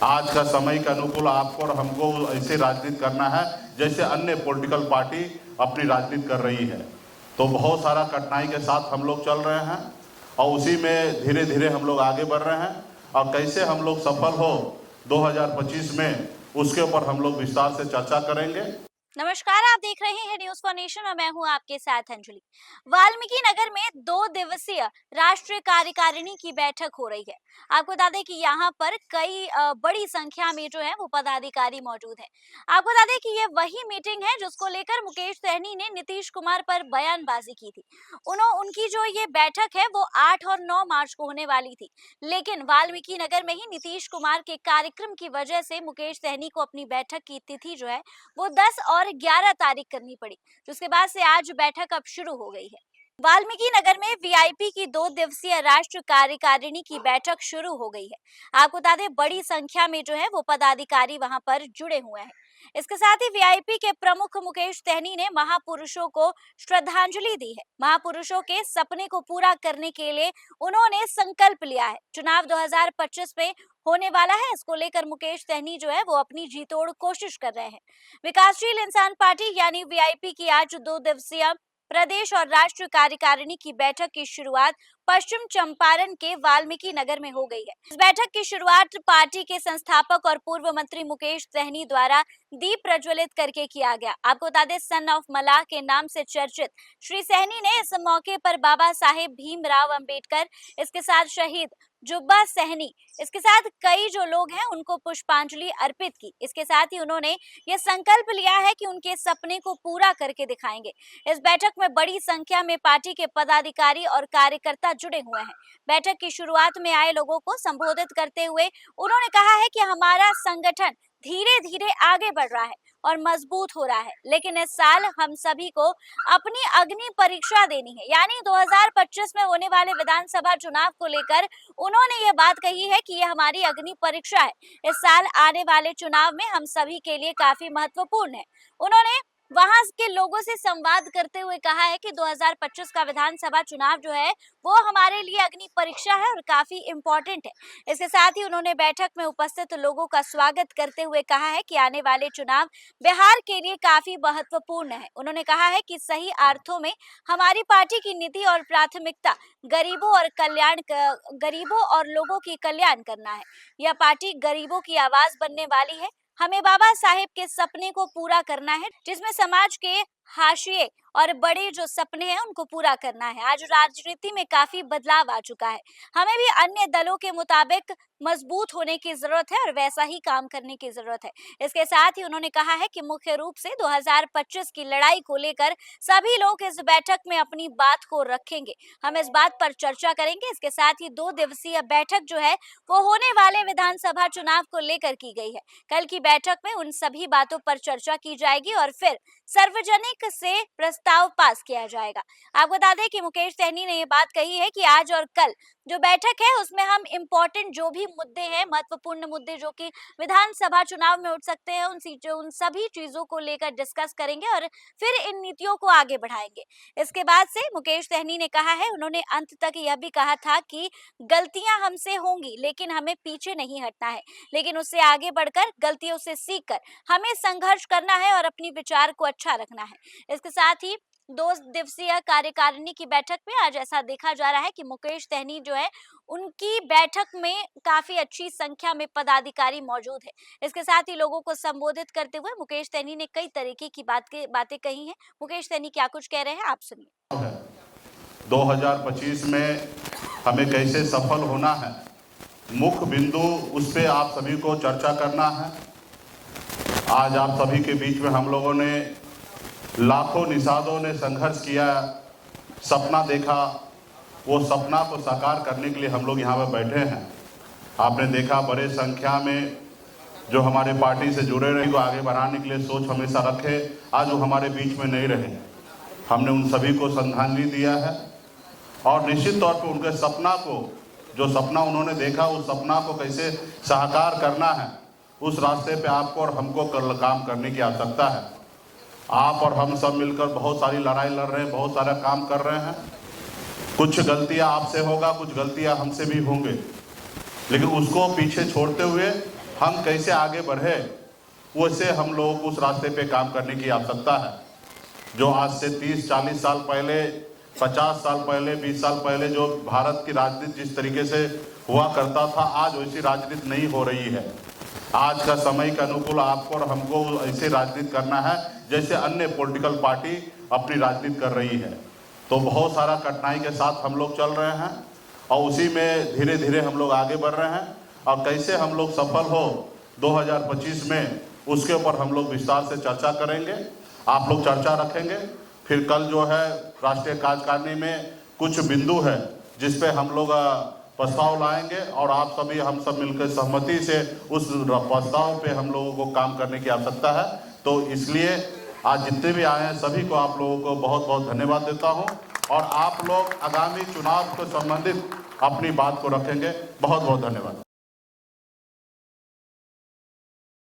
आज का समय के अनुकूल आपको और हमको ऐसे राजनीति करना है जैसे अन्य पॉलिटिकल पार्टी अपनी राजनीति कर रही है। तो बहुत सारा कठिनाई के साथ हम लोग चल रहे हैं और उसी में धीरे धीरे हम लोग आगे बढ़ रहे हैं और कैसे हम लोग सफल हो 2025 में, उसके ऊपर हम लोग विस्तार से चर्चा करेंगे। नमस्कार, आप देख रहे हैं न्यूज फॉर नेशन और मैं हूं आपके साथ अंजलि। वाल्मीकि नगर में 2 दिवसीय राष्ट्रीय कार्यकारिणी की बैठक हो रही है। आपको बता दें कि यहाँ पर कई बड़ी संख्या में जो है वो पदाधिकारी मौजूद हैं। आपको बता दें कि ये वही मीटिंग है जिसको लेकर मुकेश सहनी ने नीतीश कुमार पर बयानबाजी की थी। उनकी जो ये बैठक है वो 8 और 9 मार्च को होने वाली थी, लेकिन वाल्मीकि नगर में ही नीतीश कुमार के कार्यक्रम की वजह से मुकेश सहनी को अपनी बैठक की तिथि जो है वो 10 और 11 तारीख करनी पड़ी, जिसके बाद से आज बैठक अब शुरू हो गई है। वाल्मीकि नगर में वीआईपी की 2 दिवसीय राष्ट्रीय कार्यकारिणी की बैठक शुरू हो गई है। आपको बता दें बड़ी संख्या में जो है वो पदाधिकारी वहां पर जुड़े हुए हैं। इसके साथ ही वीआईपी के प्रमुख मुकेश सहनी ने महापुरुषों को श्रद्धांजलि दी है। महापुरुषों के सपने को पूरा करने के लिए उन्होंने संकल्प लिया है। चुनाव 2025 में होने वाला है, इसको लेकर मुकेश सहनी जो है वो अपनी जीतोड़ कोशिश कर रहे हैं। विकासशील इंसान पार्टी यानी वीआईपी की आज 2 दिवसीय प्रदेश और राष्ट्रीय कार्यकारिणी की बैठक की शुरुआत पश्चिम चंपारण के वाल्मीकि नगर में हो गई है। इस बैठक की शुरुआत पार्टी के संस्थापक और पूर्व मंत्री मुकेश सहनी द्वारा दीप प्रज्वलित करके किया गया। आपको बता दें सन ऑफ मलाह के नाम से चर्चित श्री सहनी ने इस मौके पर बाबा साहेब भीमराव अंबेडकर, इसके साथ शहीद जुब्बा सहनी, इसके साथ कई जो लोग हैं उनको पुष्पांजलि अर्पित की। इसके साथ ही उन्होंने ये संकल्प लिया है कि उनके सपने को पूरा करके दिखाएंगे। इस बैठक में बड़ी संख्या में पार्टी के पदाधिकारी और कार्यकर्ता जुड़े हुए हैं। बैठक की शुरुआत में आए लोगों को संबोधित करते हुए उन्होंने कहा है कि हमारा संगठन धीरे धीरे आगे बढ़ रहा है और मजबूत हो रहा है, लेकिन इस साल हम सभी को अपनी अग्नि परीक्षा देनी है। यानी 2025 में होने वाले विधानसभा चुनाव को लेकर उन्होंने ये बात कही है कि ये हमारी अग्नि परीक्षा है। इस साल आने वाले चुनाव में हम सभी के लिए काफी महत्वपूर्ण है। उन्होंने वहां के लोगों से संवाद करते हुए कहा है कि 2025 का विधानसभा चुनाव जो है वो हमारे लिए अग्नि परीक्षा है और काफी इम्पोर्टेंट है। इसके साथ ही उन्होंने बैठक में उपस्थित लोगों का स्वागत करते हुए कहा है कि आने वाले चुनाव बिहार के लिए काफी महत्वपूर्ण है। उन्होंने कहा है कि सही अर्थों में हमारी पार्टी की नीति और प्राथमिकता गरीबों और लोगों की कल्याण करना है। यह पार्टी गरीबों की आवाज बनने वाली है। हमें बाबा साहेब के सपने को पूरा करना है, जिसमें समाज के हाशिए और बड़े जो सपने हैं उनको पूरा करना है। आज राजनीति में काफी बदलाव आ चुका है। हमें भी अन्य दलों के मुताबिक मजबूत होने की जरूरत है और वैसा ही काम करने की जरूरत है। इसके साथ ही उन्होंने कहा है कि मुख्य रूप से 2025 की लड़ाई को लेकर सभी लोग इस बैठक में अपनी बात को रखेंगे। हम इस बात पर चर्चा करेंगे। इसके साथ ही 2 दिवसीय बैठक जो है वो होने वाले विधानसभा चुनाव को लेकर की गई है। कल की बैठक में उन सभी बातों पर चर्चा की जाएगी और फिर सार्वजनिक से प्रस्ताव पास किया जाएगा। आपको बता दें कि मुकेश सहनी ने ये बात कही है कि आज और कल जो बैठक है उसमें हम इम्पोर्टेंट जो भी मुद्दे हैं, महत्वपूर्ण मुद्दे जो कि विधानसभा चुनाव में उठ सकते हैं, उन सभी चीजों को लेकर डिस्कस करेंगे और फिर इन नीतियों को आगे बढ़ाएंगे। इसके बाद से मुकेश सहनी ने कहा है, उन्होंने अंत तक यह भी कहा था कि गलतियां हमसे होंगी लेकिन हमें पीछे नहीं हटना है, लेकिन उससे आगे बढ़कर गलतियों से सीखकर हमें संघर्ष करना है और अपनी विचार को अच्छा रखना है। इसके साथ ही 2 दिवसीय कार्यकारिणी की बैठक में आज ऐसा देखा जा रहा है कि मुकेश सहनी जो है उनकी बैठक में काफी अच्छी संख्या में पदाधिकारी मौजूद है। इसके साथ ही लोगों को संबोधित करते हुए मुकेश सहनी ने कई तरीके की बातें कही हैं। मुकेश सहनी क्या कुछ कह रहे हैं आप सुनिए। 2025 में हमें कैसे सफल होना है, मुख्य बिंदु उस पे आप सभी को चर्चा करना है। आज आप सभी के बीच में हम लोगों ने लाखों निषादों ने संघर्ष किया, सपना देखा, वो सपना को साकार करने के लिए हम लोग यहाँ पर बैठे हैं। आपने देखा बड़े संख्या में जो हमारे पार्टी से जुड़े रहे को आगे बढ़ाने के लिए सोच हमेशा रखे, आज वो हमारे बीच में नहीं रहे। हमने उन सभी को श्रद्धांजलि दिया है और निश्चित तौर पर उनके सपना को, जो सपना उन्होंने देखा उस सपना को कैसे साकार करना है, उस रास्ते पे आपको और हमको काम करने की आवश्यकता है। आप और हम सब मिलकर बहुत सारी लड़ाई लड़ रहे हैं, बहुत सारा काम कर रहे हैं। कुछ गलतियां आपसे होगा, कुछ गलतियां हमसे भी होंगे, लेकिन उसको पीछे छोड़ते हुए हम कैसे आगे बढ़े, वैसे हम लोगों को उस रास्ते पे काम करने की आवश्यकता है। जो आज से 30-40 साल पहले, 50 साल पहले, 20 साल पहले जो भारत की राजनीति जिस तरीके से हुआ करता था, आज वैसी राजनीति नहीं हो रही है। आज का समय के अनुकूल आपको और हमको ऐसे राजनीति करना है जैसे अन्य पॉलिटिकल पार्टी अपनी राजनीति कर रही है। तो बहुत सारा कठिनाई के साथ हम लोग चल रहे हैं और उसी में धीरे धीरे हम लोग आगे बढ़ रहे हैं। और कैसे हम लोग सफल हो 2025 में, उसके ऊपर हम लोग विस्तार से चर्चा करेंगे। आप लोग चर्चा रखेंगे। फिर कल जो है राष्ट्रीय कार्यकारिणी में कुछ बिंदु है जिस पे हम लोग प्रस्ताव लाएंगे और आप सभी हम सब मिलकर सहमति से उस प्रस्ताव पे हम लोगों को काम करने की आवश्यकता है। तो इसलिए आज जितने भी आए हैं सभी को आप लोगों को बहुत बहुत धन्यवाद देता हूं और आप लोग आगामी चुनाव को संबंधित अपनी बात को रखेंगे। बहुत बहुत धन्यवाद।